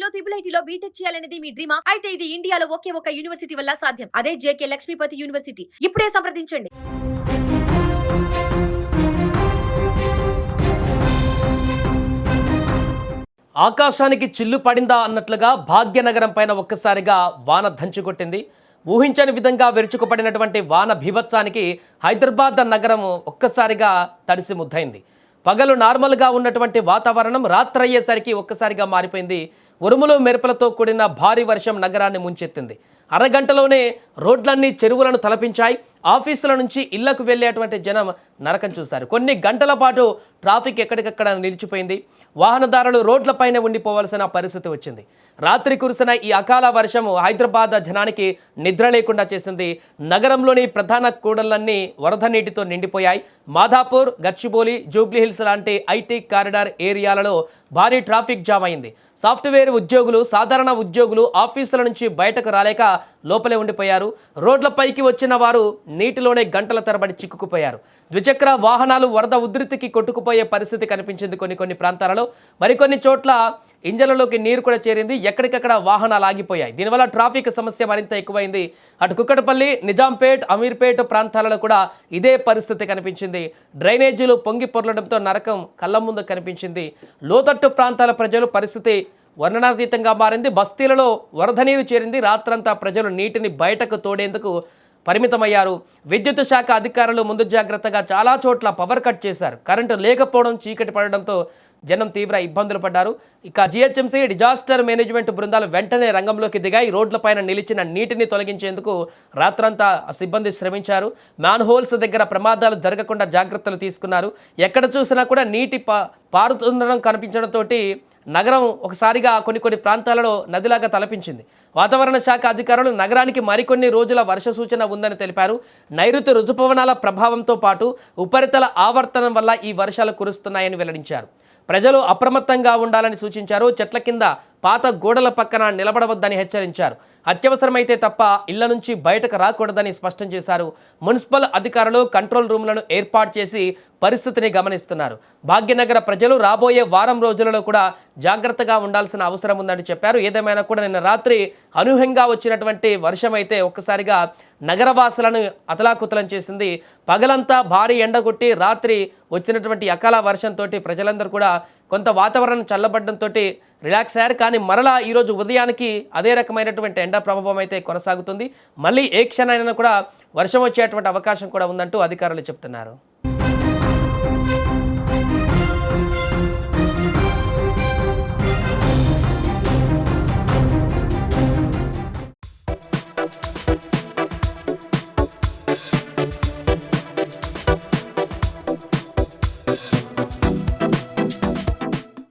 ఐఐటీలో triple ఐటీలో BTech చేయాలనేది మీ డ్రీమా? అయితే ఇది ఇండియాలో ఒకే ఒక యూనివర్సిటీ వల్ల సాధ్యం. అదే జేకే లక్ష్మీపతి యూనివర్సిటీ. ఇప్పుడే సంప్రదించండి. ఆకాశానికి చిల్లు పడిందా అన్నట్లుగా భాగ్యనగరం పైన ఒక్కసారిగా వాన దంచుకొట్టింది. ఊహించని విధంగా విరుచుకుపడినటువంటి వాన బీభత్సానికి హైదరాబాద్ నగరం ఒక్కసారిగా తడిసి ముద్దయింది. పగలు నార్మల్గా ఉన్నటువంటి వాతావరణం రాత్రయ్యేసరికి ఒక్కసారిగా మారిపోయింది. ఉరుములు మెరుపులతో కూడిన భారీ వర్షం నగరాన్ని ముంచెత్తింది. అరగంటలోనే రోడ్లన్నీ చెరువులను తలపించాయి. ఆఫీసుల నుంచి ఇళ్లకు వెళ్ళేటువంటి జనం నరకం చూశారు. కొన్ని గంటల పాటు ట్రాఫిక్ ఎక్కడికక్కడ నిలిచిపోయింది. వాహనదారులు రోడ్లపైనే ఉండిపోవాల్సిన పరిస్థితి వచ్చింది. రాత్రి కురిసిన ఈ అకాల వర్షం హైదరాబాద్ జనానికి నిద్ర లేకుండా చేసింది. నగరంలోని ప్రధాన కూడళ్లన్నీ వరద నీటితో నిండిపోయాయి. మాధాపూర్, గచ్చిబౌలి, జూబ్లీహిల్స్ లాంటి ఐటీ కారిడార్ ఏరియాలలో భారీ ట్రాఫిక్ జామ్ అయింది. సాఫ్ట్వేర్ ఉద్యోగులు, సాధారణ ఉద్యోగులు ఆఫీసుల నుంచి బయటకు రాలేక లోపలే ఉండిపోయారు. రోడ్లపైకి వచ్చిన వారు నీటిలోనే గంటల తరబడి చిక్కుకుపోయారు. ద్విచక్ర వాహనాలు వరద ఉధృతికి కొట్టుకుపోయే పరిస్థితి కనిపించింది కొన్ని ప్రాంతాలలో. మరికొన్ని చోట్ల ఇంజన్లలోకి నీరు కూడా చేరింది. ఎక్కడికక్కడ వాహనాలు ఆగిపోయాయి. దీనివల్ల ట్రాఫిక్ సమస్య మరింత ఎక్కువైంది. అటు కుక్కటపల్లి, నిజాంపేట్, అమీర్పేట్ ప్రాంతాలలో కూడా ఇదే పరిస్థితి కనిపించింది. డ్రైనేజీలు పొంగి పొర్లడంతో నరకం కళ్ళ ముందు కనిపించింది. లోతట్టు ప్రాంతాల ప్రజలు పరిస్థితి వర్ణనాతీతంగా మారింది. బస్తీలలో వరద నీరు చేరింది. రాత్రంతా ప్రజలు నీటిని బయటకు తోడేందుకు పరిమితమయ్యారు. విద్యుత్ శాఖ అధికారులు ముందు జాగ్రత్తగా చాలా చోట్ల పవర్ కట్ చేశారు. కరెంటు లేకపోవడం, చీకటి పడడంతో జనం తీవ్ర ఇబ్బందులు పడ్డారు. ఇక జిహెచ్ఎంసీ డిజాస్టర్ మేనేజ్మెంట్ బృందాలు వెంటనే రంగంలోకి దిగాయి. రోడ్లపైన నిలిచిన నీటిని తొలగించేందుకు రాత్రంతా సిబ్బంది శ్రమించారు. మ్యాన్ హోల్స్ దగ్గర ప్రమాదాలు జరగకుండా జాగ్రత్తలు తీసుకున్నారు. ఎక్కడ చూసినా కూడా నీటి పారుతుండడం కనిపించడంతో నగరం ఒకసారిగా కొన్ని ప్రాంతాలలో నదిలాగా తలపించింది. వాతావరణ శాఖ అధికారులు నగరానికి మరికొన్ని రోజుల వర్ష సూచన ఉందని తెలిపారు. నైరుతి రుతుపవనాల ప్రభావంతో పాటు ఉపరితల ఆవర్తనం వల్ల ఈ వర్షాలు కురుస్తున్నాయని వెల్లడించారు. ప్రజలు అప్రమత్తంగా ఉండాలని సూచించారు. చెట్ల కింద, పాత గోడల పక్కన నిలబడవద్దని హెచ్చరించారు. అత్యవసరమైతే తప్ప ఇళ్ల నుంచి బయటకు రాకూడదని స్పష్టం చేశారు. మున్సిపల్ అధికారులు కంట్రోల్ రూమ్లను ఏర్పాటు చేసి పరిస్థితిని గమనిస్తున్నారు. భాగ్యనగర ప్రజలు రాబోయే వారం రోజులలో కూడా జాగ్రత్తగా ఉండాల్సిన అవసరం ఉందని చెప్పారు. ఏదేమైనా కూడా నిన్న రాత్రి అనూహ్యంగా వచ్చినటువంటి వర్షం అయితే ఒక్కసారిగా నగరవాసులను అతలాకుతలం చేసింది. పగలంతా భారీ ఎండ కొట్టి రాత్రి వచ్చినటువంటి అకాల వర్షంతో ప్రజలందరూ కూడా కొంత వాతావరణం చల్లబడడంతో రిలాక్స్ అయ్యారు. కానీ మరలా ఈరోజు ఉదయానికి అదే రకమైనటువంటి ఎండ ప్రభావం అయితే కొనసాగుతుంది. మళ్ళీ ఏ క్షణమైనా కూడా వర్షం వచ్చేటువంటి అవకాశం కూడా ఉందంటూ అధికారులు చెప్తున్నారు.